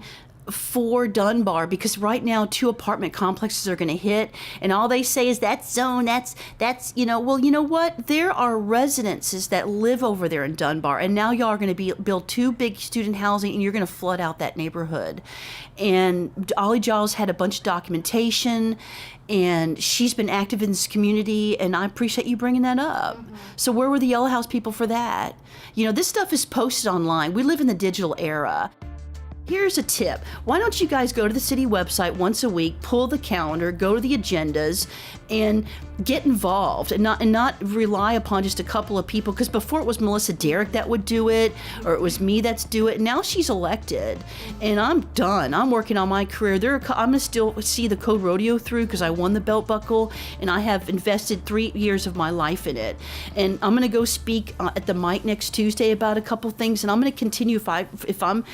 S3: for Dunbar, because right now 2 apartment complexes are going to hit, and all they say is that zone, that's well, you know what, there are residences that live over there in Dunbar, and now y'all are going to build 2 big student housing, and you're going to flood out that neighborhood. And Ollie Giles had a bunch of documentation, and she's been active in this community, and I appreciate you bringing that up. So where were the Yellow House people for that? This stuff is posted online. We live in the digital era. Here's a tip. Why don't you guys go to the city website once a week, pull the calendar, go to the agendas, and get involved, and not rely upon just a couple of people, because before it was Melissa Derrick that would do it, or it was me that's do it. Now she's elected, and I'm done. I'm working on my career. I'm going to still see the Code Rodeo through, because I won the belt buckle, and I have invested 3 years of my life in it. And I'm going to go speak at the mic next Tuesday about a couple things, and I'm going to continue if I'm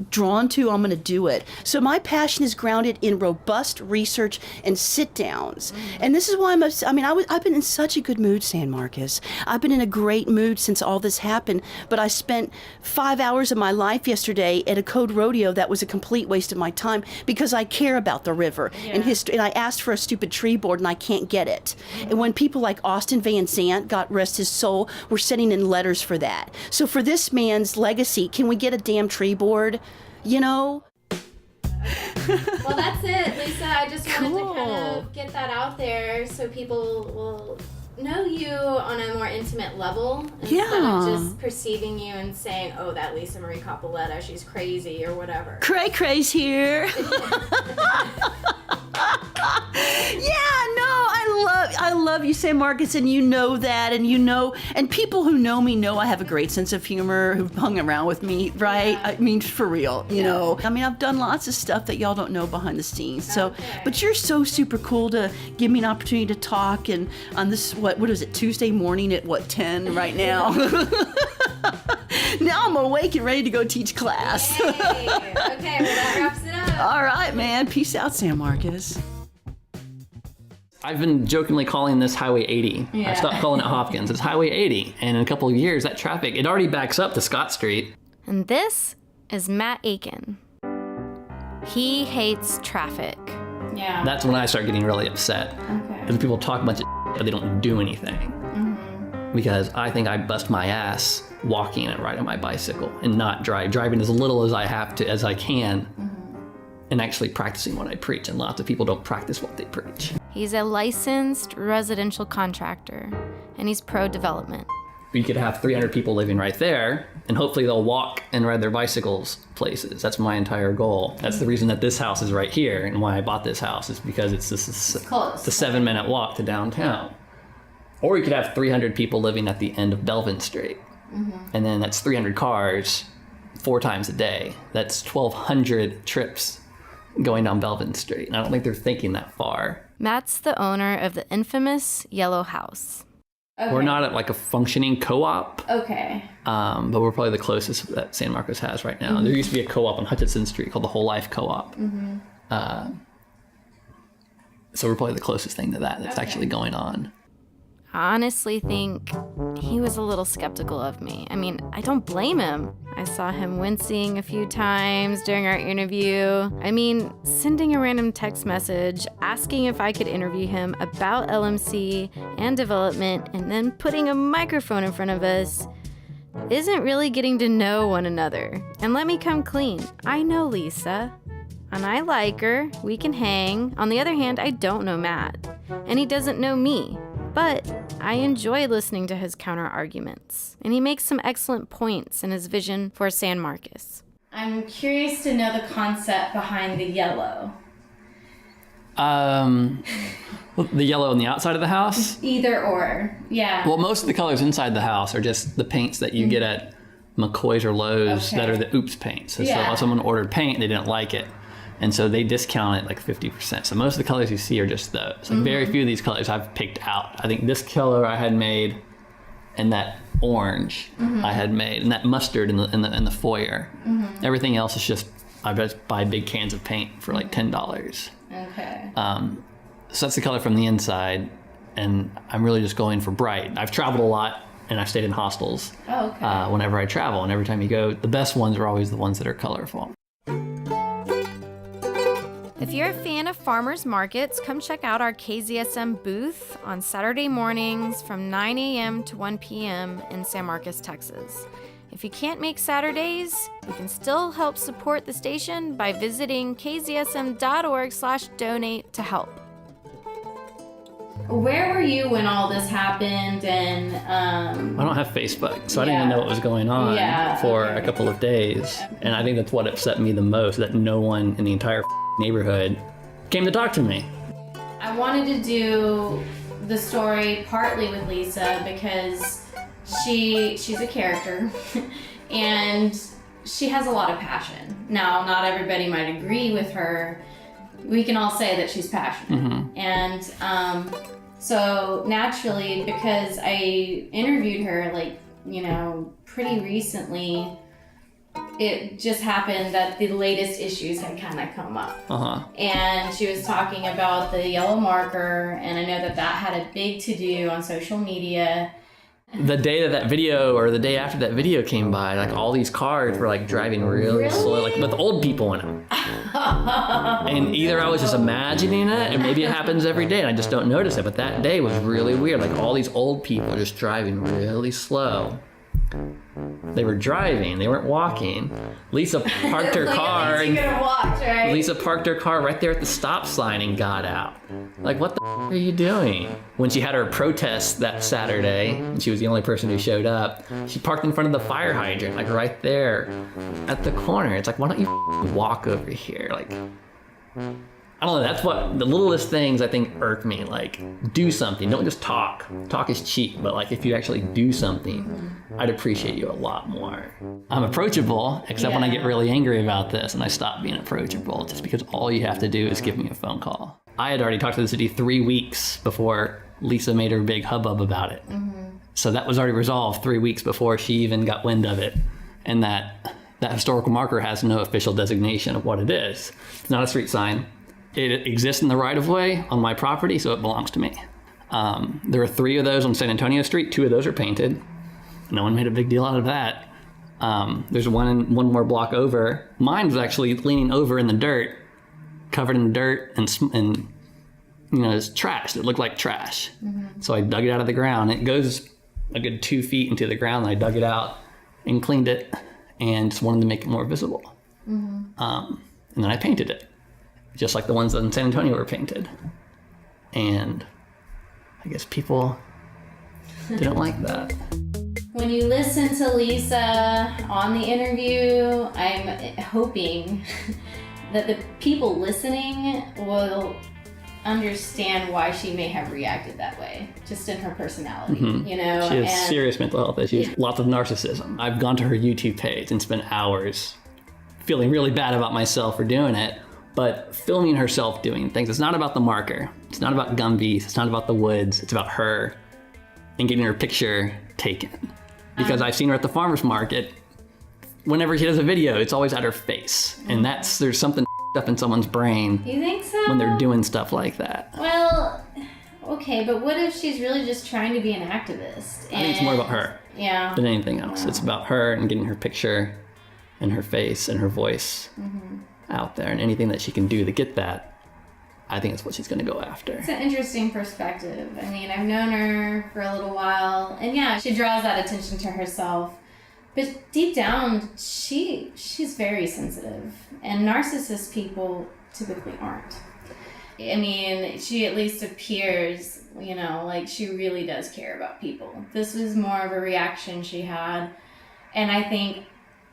S3: drawn to, I'm going to do it. So my passion is grounded in robust research and sit downs. And this is why I've been in such a good mood, San Marcos. I've been in a great mood since all this happened, but I spent 5 hours of my life yesterday at a Code Rodeo that was a complete waste of my time, because I care about the river and history, and I asked for a stupid tree board and I can't get it. And when people like Austin Van Zandt, God rest his soul, were sending in letters for that. So for this man's legacy, can we get a damn tree board?
S4: Well, that's it, Lisa. I just wanted to kind of get that out there so people will know you on a more intimate level, instead of just perceiving you and saying, oh, that Lisa Marie Coppoletta, she's crazy or whatever.
S3: Cray-cray's here. I love you, San Marcos, and you know that, and people who know me know I have a great sense of humor, who've hung around with me, right? Yeah. I mean, for real, you know. I've done lots of stuff that y'all don't know behind the scenes. So, but you're so super cool to give me an opportunity to talk, and on this, what is it, Tuesday morning at 10 right now? Now I'm awake and ready to go teach class.
S4: Yay. Okay, well, that wraps it up.
S3: All right, man. Peace out, San Marcos.
S1: I've been jokingly calling this Highway 80. I stopped calling it Hopkins. It's Highway 80. And in a couple of years, that traffic, it already backs up to Scott Street.
S5: And this is Matt Aiken. He hates traffic.
S4: Yeah.
S1: That's when I start getting really upset.
S4: Okay.
S1: Because people talk a bunch of but they don't do anything. Because I think I bust my ass walking and riding my bicycle and not driving as little as I can, and actually practicing what I preach. And lots of people don't practice what they preach.
S5: He's a licensed residential contractor, and he's pro-development.
S1: You could have 300 people living right there, and hopefully they'll walk and ride their bicycles places. That's my entire goal. That's the reason that this house is right here, and why I bought this house is because it's
S4: close.
S1: The 7-minute walk to downtown. Or you could have 300 people living at the end of Belvin Street, and then that's 300 cars 4 times a day. That's 1,200 trips going down Belvin Street, and I don't think they're thinking that far.
S5: Matt's the owner of the infamous Yellow House.
S4: Okay.
S1: We're not at like a functioning co-op,
S4: Okay.
S1: but we're probably the closest that San Marcos has right now. There used to be a co-op on Hutchinson Street called the Whole Life Co-op. So we're probably the closest thing to that's actually going on.
S5: I honestly think he was a little skeptical of me. I mean, I don't blame him. I saw him wincing a few times during our interview. I mean, sending a random text message asking if I could interview him about LMC and development, and then putting a microphone in front of us isn't really getting to know one another. And let me come clean. I know Lisa, and I like her. We can hang. On the other hand, I don't know Matt, and he doesn't know me. But I enjoy listening to his counter arguments, and he makes some excellent points in his vision for San Marcos.
S4: I'm curious to know the concept behind the yellow.
S1: The yellow on the outside of the house?
S4: Either or, yeah.
S1: Well, most of the colors inside the house are just the paints that you get at McCoy's or Lowe's that are the oops paints. So someone ordered paint and they didn't like it. And so they discount it like 50%. So most of the colors you see are just those. Like very few of these colors I've picked out. I think this color I had made, and that orange I had made, and that mustard in the foyer. Everything else is just, I just buy big cans of paint for like $10.
S4: Okay.
S1: So that's the color from the inside, and I'm really just going for bright. I've traveled a lot, and I've stayed in hostels whenever I travel, and every time you go, the best ones are always the ones that are colorful.
S5: If you're a fan of farmers markets, come check out our KZSM booth on Saturday mornings from 9 a.m. to 1 p.m. in San Marcos, Texas. If you can't make Saturdays, you can still help support the station by visiting kzsm.org/donate to help.
S4: Where were you when all this happened? And
S1: I don't have Facebook, so I didn't even know what was going on for a couple of days. And I think that's what upset me the most, that no one in the entire neighborhood came to talk to me.
S4: I wanted to do the story partly with Lisa because she's a character and she has a lot of passion. Now, not everybody might agree with her. We can all say that she's passionate. And so naturally, because I interviewed her pretty recently, it just happened that the latest issues had kind of come up. And she was talking about the yellow marker, and I know that had a big to-do on social media.
S1: The day that video, or the day after that video came by, like all these cars were like driving really slow, like with old people in them. And either I was just imagining it, and maybe it happens every day and I just don't notice it, but that day was really weird. Like all these old people just driving really slow. They were driving, they weren't walking. Lisa parked her car.
S4: At least you could have walked, right?
S1: Lisa parked her car right there at the stop sign and got out. Like, what the are you doing? When she had her protest that Saturday, and she was the only person who showed up, she parked in front of the fire hydrant, like right there at the corner. It's like, why don't you walk over here? Like, I don't know, that's what the littlest things I think irk me. Like, do something, don't just talk. Talk is cheap, but like if you actually do something, I'd appreciate you a lot more. I'm approachable, except when I get really angry about this and I stop being approachable, just because all you have to do is give me a phone call. I had already talked to the city 3 weeks before Lisa made her big hubbub about it. So that was already resolved 3 weeks before she even got wind of it. And that historical marker has no official designation of what it is. It's not a street sign. It exists in the right-of-way on my property, so it belongs to me. There are 3 of those on San Antonio Street. 2 of those are painted. No one made a big deal out of that. There's one more block over. Mine was actually leaning over in the dirt, covered in dirt, and it's trash. It looked like trash. So I dug it out of the ground. It goes a good 2 feet into the ground. And I dug it out and cleaned it, and just wanted to make it more visible. And then I painted it, just like the ones in San Antonio were painted. And I guess people didn't like that.
S4: When you listen to Lisa on the interview, I'm hoping that the people listening will understand why she may have reacted that way, just in her personality,
S1: She has serious mental health issues, lots of narcissism. I've gone to her YouTube page and spent hours feeling really bad about myself for doing it, but filming herself doing things. It's not about the marker. It's not about Gumby's. It's not about the woods. It's about her and getting her picture taken. Because I've seen her at the farmer's market. Whenever she does a video, it's always at her face. And there's something up in someone's brain
S4: You think so?
S1: when they're doing stuff like that.
S4: Well, okay, but what if she's really just trying to be an activist?
S1: I think it's more about her
S4: Yeah.
S1: than anything else. It's about her and getting her picture and her face and her voice out there, and anything that she can do to get that, I think it's what she's going to go after.
S4: It's an interesting perspective. I mean, I've known her for a little while, and yeah, she draws that attention to herself. But deep down, she's very sensitive, and narcissist people typically aren't. I mean, she at least appears, like she really does care about people. This was more of a reaction she had, and I think,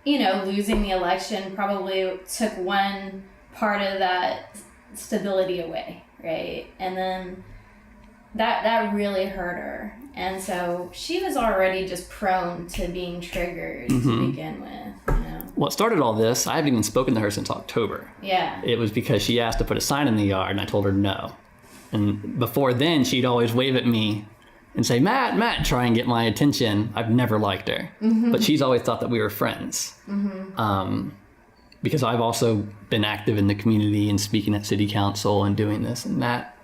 S4: losing the election probably took one part of that stability away, right? And then that really hurt her. And so she was already just prone to being triggered to begin with,
S1: What started all this, I haven't even spoken to her since October.
S4: Yeah.
S1: It was because she asked to put a sign in the yard, and I told her no. And before then, she'd always wave at me and say, Matt, try and get my attention. I've never liked her. But she's always thought that we were friends. Because I've also been active in the community and speaking at city council and doing this and that,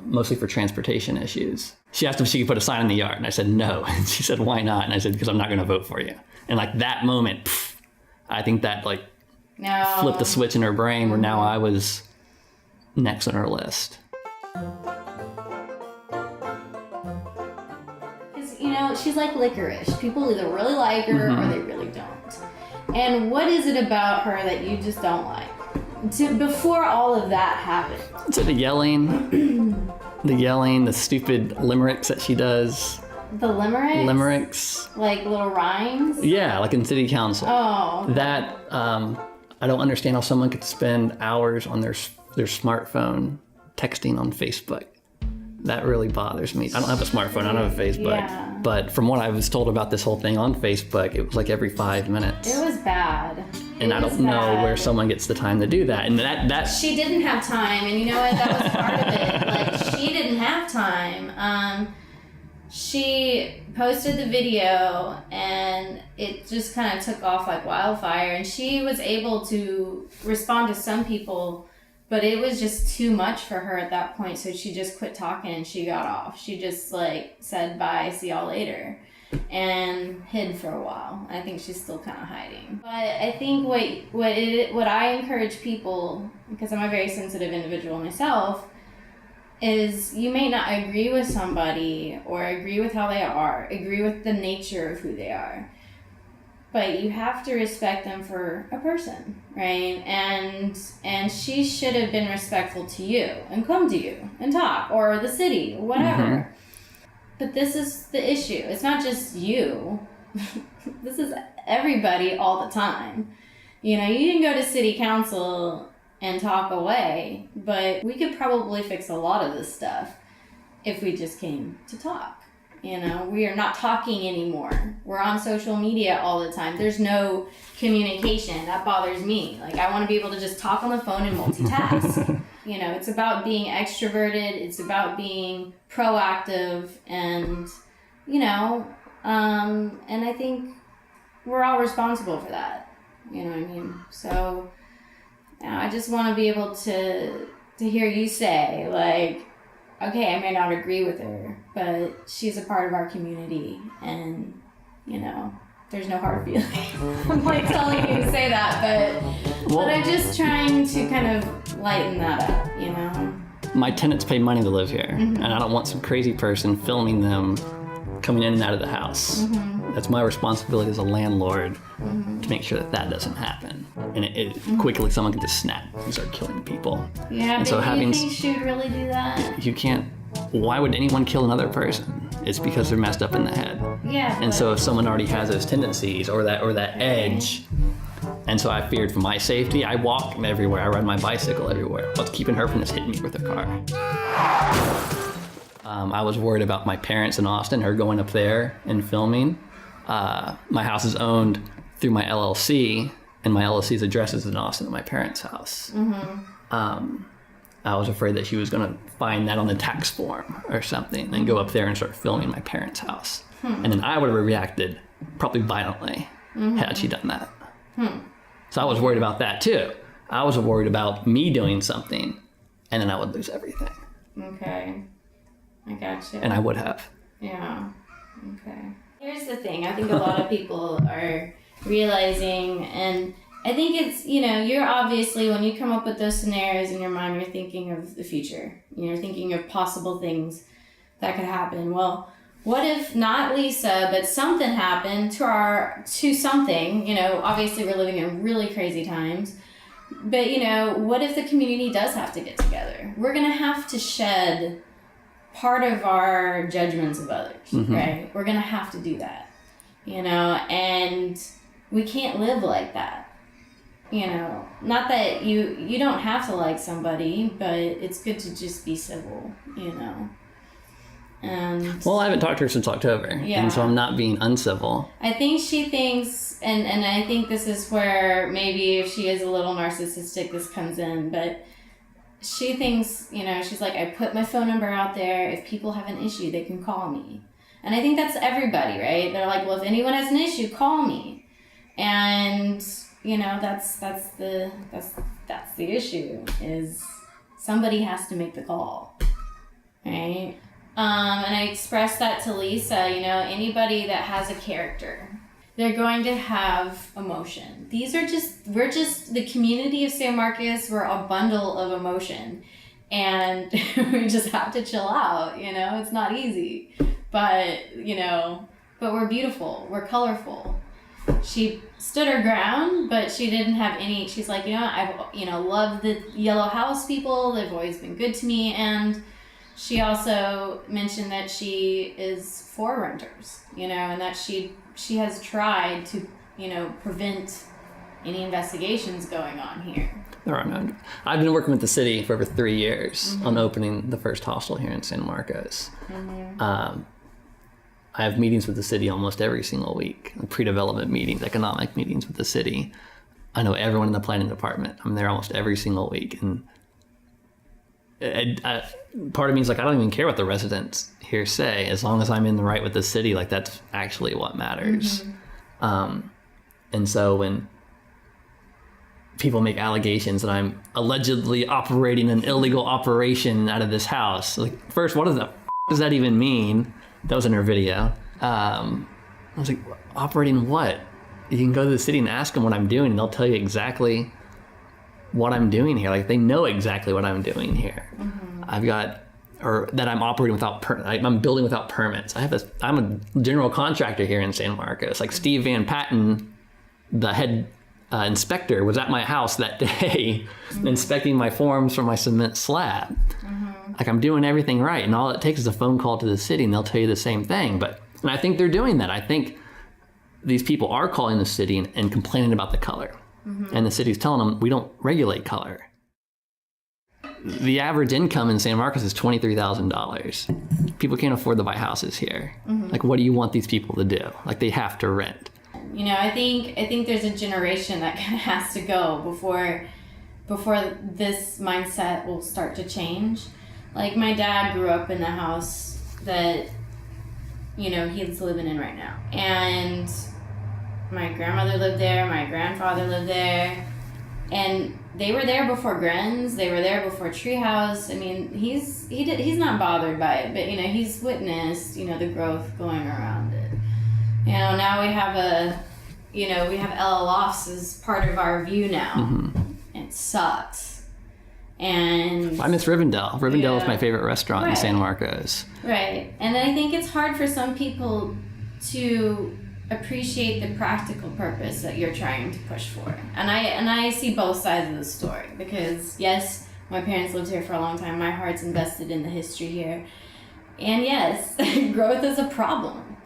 S1: mostly for transportation issues. She asked if she could put a sign in the yard, and I said no. And she said, why not? And I said, because I'm not going to vote for you. And like that moment, I think that
S4: No.
S1: flipped the switch in her brain where now I was next on her list.
S4: She's like licorice. People either really like her or they really don't. And what is it about her that you just don't like? Before all of that happened.
S1: So the yelling, the stupid limericks that she does.
S4: The limericks?
S1: Limericks.
S4: Like little rhymes?
S1: Yeah, like in city council.
S4: Oh.
S1: That, I don't understand how someone could spend hours on their smartphone texting on Facebook. That really bothers me. I don't have a smartphone, I don't have a Facebook.
S4: Yeah.
S1: But from what I was told about this whole thing on Facebook, it was like every 5 minutes.
S4: It was bad.
S1: And I don't know where someone gets the time to do that. And that
S4: She didn't have time, and you know what? That was part of it. Like, she didn't have time. She posted the video, and it just kind of took off like wildfire. And she was able to respond to some people, but it was just too much for her at that point. So she just quit talking and she got off. She just said bye, see y'all later, and hid for a while. I think she's still kind of hiding. But I think what I encourage people, because I'm a very sensitive individual myself, is you may not agree with somebody or agree with how they are, agree with the nature of who they are, but you have to respect them for a person, right? And she should have been respectful to you and come to you and talk, or the city, whatever. But this is the issue. It's not just you. This is everybody all the time. You can go to city council and talk away, but we could probably fix a lot of this stuff if we just came to talk. We are not talking anymore. We're on social media all the time. There's no communication. That bothers me. I want to be able to just talk on the phone and multitask. It's about being extroverted. It's about being proactive, and, and I think we're all responsible for that. You know what I mean? So, I just want to be able to hear you say, okay, I may not agree with her, but she's a part of our community, and, there's no hard feelings. I'm telling you to say that, but I'm just trying to kind of lighten that up,
S1: my tenants pay money to live here, and I don't want some crazy person filming them coming in and out of the house. That's my responsibility as a landlord to make sure that doesn't happen. And it quickly someone can just snap and start killing people.
S4: Yeah,
S1: and
S4: but
S1: so
S4: you think she would really do that?
S1: You can't. Why would anyone kill another person? It's because they're messed up in the head.
S4: Yeah.
S1: And so if someone already has those tendencies or that edge, and so I feared for my safety, I walk everywhere, I ride my bicycle everywhere. What's keeping her from just hitting me with her car? I was worried about my parents in Austin, her going up there and filming. My house is owned through my LLC, and my LLC's address is in Austin at my parents' house. I was afraid that she was going to find that on the tax form or something and go up there and start filming my parents' house. And then I would have reacted probably violently had she done that. So I was worried about that too. I was worried about me doing something, and then I would lose everything.
S4: Okay. I gotcha.
S1: And I would have.
S4: Yeah. Okay. Here's the thing. I think a lot of people are realizing, and I think it's, you're obviously, when you come up with those scenarios in your mind, you're thinking of the future. You're thinking of possible things that could happen. Well, what if not Lisa, but something happened to something, obviously we're living in really crazy times, but what if the community does have to get together? We're going to have to shed part of our judgments of others, right? We're going to have to do that, and we can't live like that. Not that you don't have to like somebody, but it's good to just be civil, And
S1: Well, I haven't talked to her since October, and so I'm not being uncivil.
S4: I think she thinks, and I think this is where maybe if she is a little narcissistic, this comes in, but she thinks, she's like, I put my phone number out there. If people have an issue, they can call me. And I think that's everybody, right? They're like, well, if anyone has an issue, call me. And, that's the issue, is somebody has to make the call, right? And I expressed that to Lisa, anybody that has a character, they're going to have emotion. We're just the community of San Marcos, we're a bundle of emotion. And we just have to chill out, it's not easy. But, but we're beautiful, we're colorful. She stood her ground, but she didn't have any, she's like, I've, loved the Yellow House people, they've always been good to me, and she also mentioned that she is for renters, and that she has tried to, prevent any investigations going on here.
S1: There are none. I've been working with the city for over 3 years on opening the first hostel here in San Marcos. I have meetings with the city almost every single week, pre-development meetings, economic meetings with the city. I know everyone in the planning department. I'm there almost every single week, and part of me is like, I don't even care what the residents here say, as long as I'm in the right with the city. Like, that's actually what matters. And so when people make allegations that I'm allegedly operating an illegal operation out of this house, like, first, what does that even mean? That was in her video. I was like, operating what? You can go to the city and ask them what I'm doing, and they'll tell you exactly what I'm doing here. Like, they know exactly what I'm doing here. That I'm operating without I'm building without permits. I'm a general contractor here in San Marcos. Like, Steve Van Patten, the head inspector, was at my house that day inspecting my forms for my cement slab. Like, I'm doing everything right, and all it takes is a phone call to the city, and they'll tell you the same thing. And I think they're doing that. I think these people are calling the city and complaining about the color. And the city's telling them, we don't regulate color. The average income in San Marcos is $23,000. People can't afford to buy houses here. Like, what do you want these people to do? Like, they have to rent.
S4: I think there's a generation that kind of has to go before this mindset will start to change. Like, my dad grew up in the house that, he's living in right now. And my grandmother lived there, my grandfather lived there, and they were there before Grenz, they were there before Treehouse. I mean, he's not bothered by it, but he's witnessed, the growth going around it. Now we have we have Ella Lofts as part of our view now. It sucks. And
S1: I miss Rivendell. Rivendell is my favorite restaurant in San Marcos.
S4: Right. And I think it's hard for some people to appreciate the practical purpose that you're trying to push for. And I see both sides of the story, because yes, my parents lived here for a long time. My heart's invested in the history here. And yes, growth is a problem.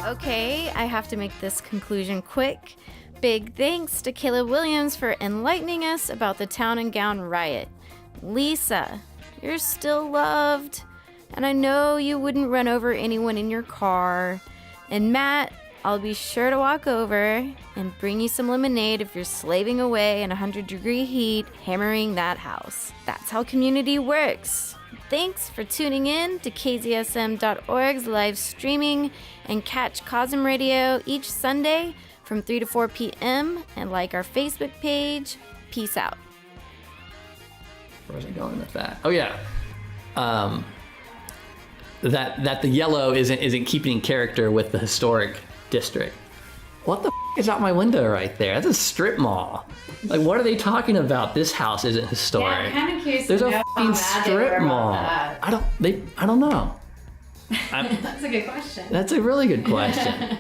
S5: Okay, I have to make this conclusion quick. Big thanks to Kayla Williams for enlightening us about the Town and Gown riot. Lisa, you're still loved, and I know you wouldn't run over anyone in your car. And Matt, I'll be sure to walk over and bring you some lemonade if you're slaving away in 100-degree heat hammering that house. That's how community works. Thanks for tuning in to KZSM.org's live streaming, and catch COSMRadio each Sunday from 3 to 4 p.m. and like our Facebook page. Peace out.
S1: Where was I going with that? Oh yeah, that the yellow isn't keeping character with the historic district. What the is out my window right there? That's a strip mall. Like, what are they talking about? This house isn't historic.
S4: Yeah, I'm kind of curious.
S1: There's
S4: to
S1: a
S4: know
S1: fucking
S4: how mad they
S1: strip
S4: were about
S1: mall.
S4: that.
S1: I don't know.
S4: That's a good question.
S1: That's a really good question.